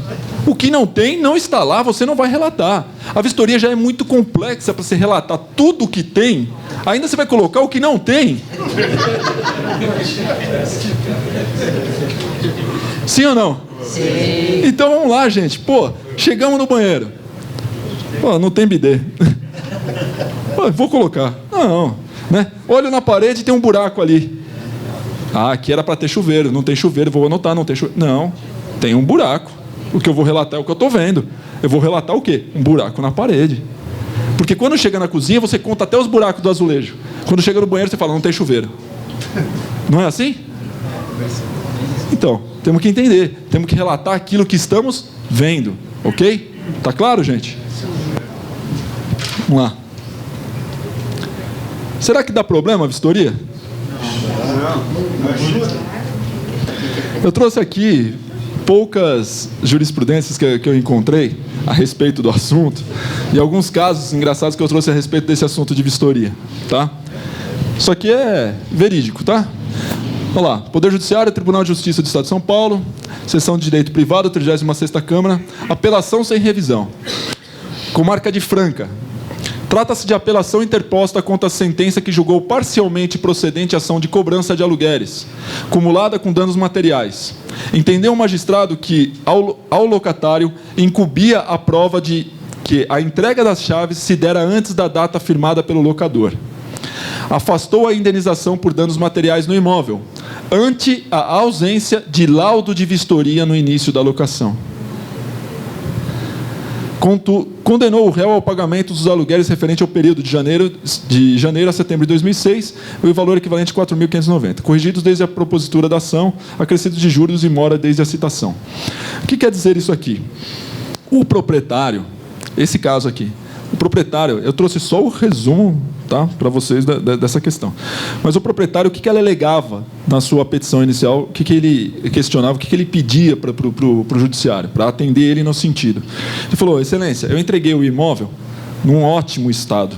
o que não tem não está lá, você não vai relatar. A vistoria já é muito complexa para você relatar tudo o que tem. Ainda você vai colocar o que não tem. Sim ou não? Sim. Então vamos lá, gente. Chegamos no banheiro. Não tem bidê. Vou colocar. Não, né? Olho na parede e tem um buraco ali. Aqui era para ter chuveiro. Não tem chuveiro, vou anotar, não tem chuveiro. Não, tem um buraco. O que eu vou relatar é o que eu estou vendo. Eu vou relatar o quê? Um buraco na parede. Porque quando chega na cozinha, você conta até os buracos do azulejo. Quando chega no banheiro, você fala: não tem chuveiro. Não é assim? Então, temos que entender. Temos que relatar aquilo que estamos vendo. Ok? Tá claro, gente? Vamos lá. Será que dá problema a vistoria? Eu trouxe aqui poucas jurisprudências que eu encontrei a respeito do assunto e alguns casos engraçados que eu trouxe a respeito desse assunto de vistoria, tá? Isso aqui é verídico, tá? Vamos lá. Poder Judiciário, Tribunal de Justiça do Estado de São Paulo, Seção de Direito Privado, 36ª Câmara, apelação sem revisão. Comarca de Franca. Trata-se de apelação interposta contra a sentença que julgou parcialmente procedente a ação de cobrança de aluguéis, cumulada com danos materiais. Entendeu o magistrado que, ao locatário, incumbia a prova de que a entrega das chaves se dera antes da data firmada pelo locador. Afastou a indenização por danos materiais no imóvel, ante a ausência de laudo de vistoria no início da locação. Condenou o réu ao pagamento dos aluguéis referente ao período de janeiro a setembro de 2006, o valor equivalente a 4.590, corrigidos desde a propositura da ação, acrescidos de juros e mora desde a citação. O que quer dizer isso aqui? O proprietário, esse caso aqui, o proprietário, eu trouxe só o resumo, tá, para vocês dessa questão. Mas o proprietário, o que ela alegava na sua petição inicial, o que ele questionava, o que ele pedia para o judiciário, para atender ele no sentido. Ele falou: excelência, eu entreguei o imóvel num ótimo estado,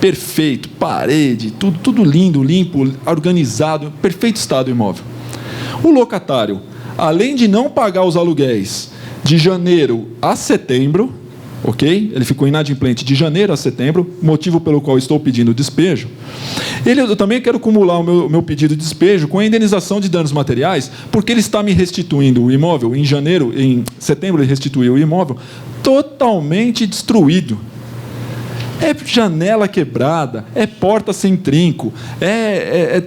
perfeito, parede, tudo lindo, limpo, organizado, perfeito estado o imóvel. O locatário, além de não pagar os aluguéis de janeiro a setembro, ok? Ele ficou inadimplente de janeiro a setembro, motivo pelo qual estou pedindo despejo. Eu também quero acumular o meu pedido de despejo com a indenização de danos materiais, porque ele está me restituindo o imóvel, em setembro ele restituiu o imóvel, totalmente destruído. É janela quebrada, é porta sem trinco,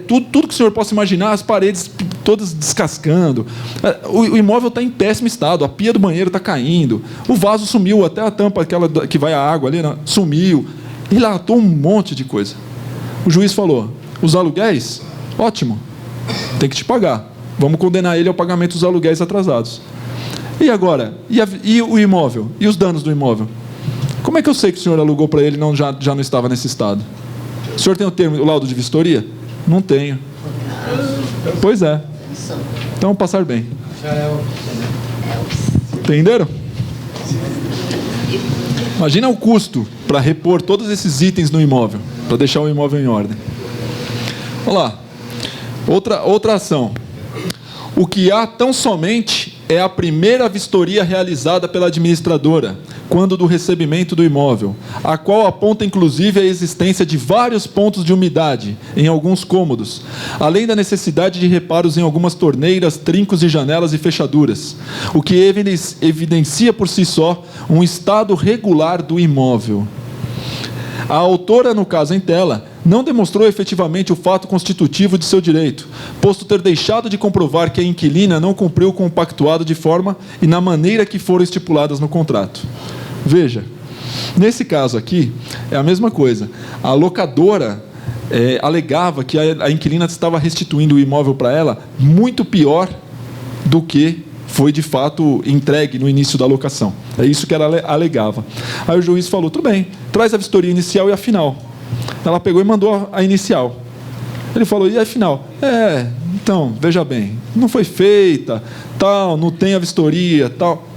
tudo que o senhor possa imaginar, as paredes todas descascando. O imóvel está em péssimo estado, a pia do banheiro está caindo, o vaso sumiu, até a tampa aquela que vai a água ali, sumiu. Ele relatou um monte de coisa. O juiz falou: os aluguéis, ótimo, tem que te pagar. Vamos condenar ele ao pagamento dos aluguéis atrasados. E agora? E o imóvel? E os danos do imóvel? Como é que eu sei que o senhor alugou para ele e já não estava nesse estado? O senhor tem o laudo de vistoria? Não tenho. Pois é. Então, passar bem. Entenderam? Imagina o custo para repor todos esses itens no imóvel, para deixar o imóvel em ordem. Vamos lá. Outra ação. O que há tão somente é a primeira vistoria realizada pela administradora, quando do recebimento do imóvel, a qual aponta inclusive a existência de vários pontos de umidade em alguns cômodos, além da necessidade de reparos em algumas torneiras, trincos de janelas e fechaduras, o que evidencia por si só um estado regular do imóvel. A autora, no caso em tela, não demonstrou efetivamente o fato constitutivo de seu direito, posto ter deixado de comprovar que a inquilina não cumpriu com o pactuado de forma e na maneira que foram estipuladas no contrato. Veja, nesse caso aqui, é a mesma coisa. A locadora alegava que a inquilina estava restituindo o imóvel para ela muito pior do que foi de fato entregue no início da locação. É isso que ela alegava. Aí o juiz falou, tudo bem, traz a vistoria inicial e a final. Ela pegou e mandou a inicial. Ele falou, e a final? Então, veja bem, não foi feita, tal, não tem a vistoria, tal.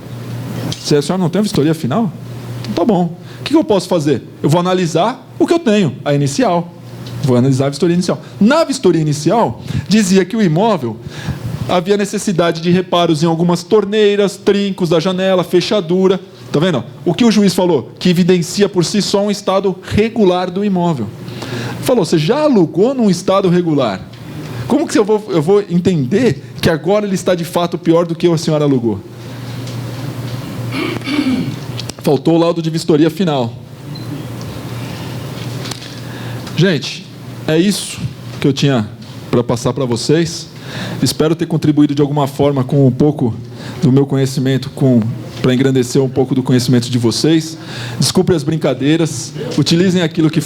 Se a senhora não tem a vistoria final, então tá bom. O que eu posso fazer? Eu vou analisar o que eu tenho, a inicial. Vou analisar a vistoria inicial. Na vistoria inicial, dizia que o imóvel havia necessidade de reparos em algumas torneiras, trincos da janela, fechadura. Está vendo? O que o juiz falou? Que evidencia por si só um estado regular do imóvel. Falou, você já alugou num estado regular. Como que eu vou entender que agora ele está de fato pior do que a senhora alugou? Faltou o laudo de vistoria final. Gente, é isso que eu tinha para passar para vocês. Espero ter contribuído de alguma forma com um pouco do meu conhecimento, para engrandecer um pouco do conhecimento de vocês. Desculpe as brincadeiras. Utilizem aquilo que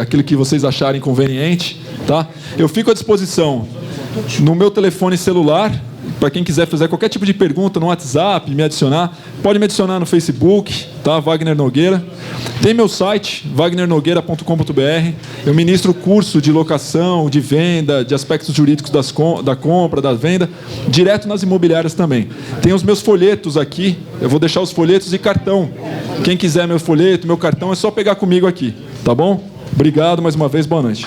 aquilo que vocês acharem conveniente, tá? Eu fico à disposição no meu telefone celular. Para quem quiser fazer qualquer tipo de pergunta no WhatsApp, me adicionar, pode me adicionar no Facebook, tá? Wagner Nogueira. Tem meu site, wagnernogueira.com.br. Eu ministro curso de locação, de venda, de aspectos jurídicos da compra, da venda, direto nas imobiliárias também. Tem os meus folhetos aqui, eu vou deixar os folhetos e cartão. Quem quiser meu folheto, meu cartão, é só pegar comigo aqui, tá bom? Obrigado mais uma vez, boa noite.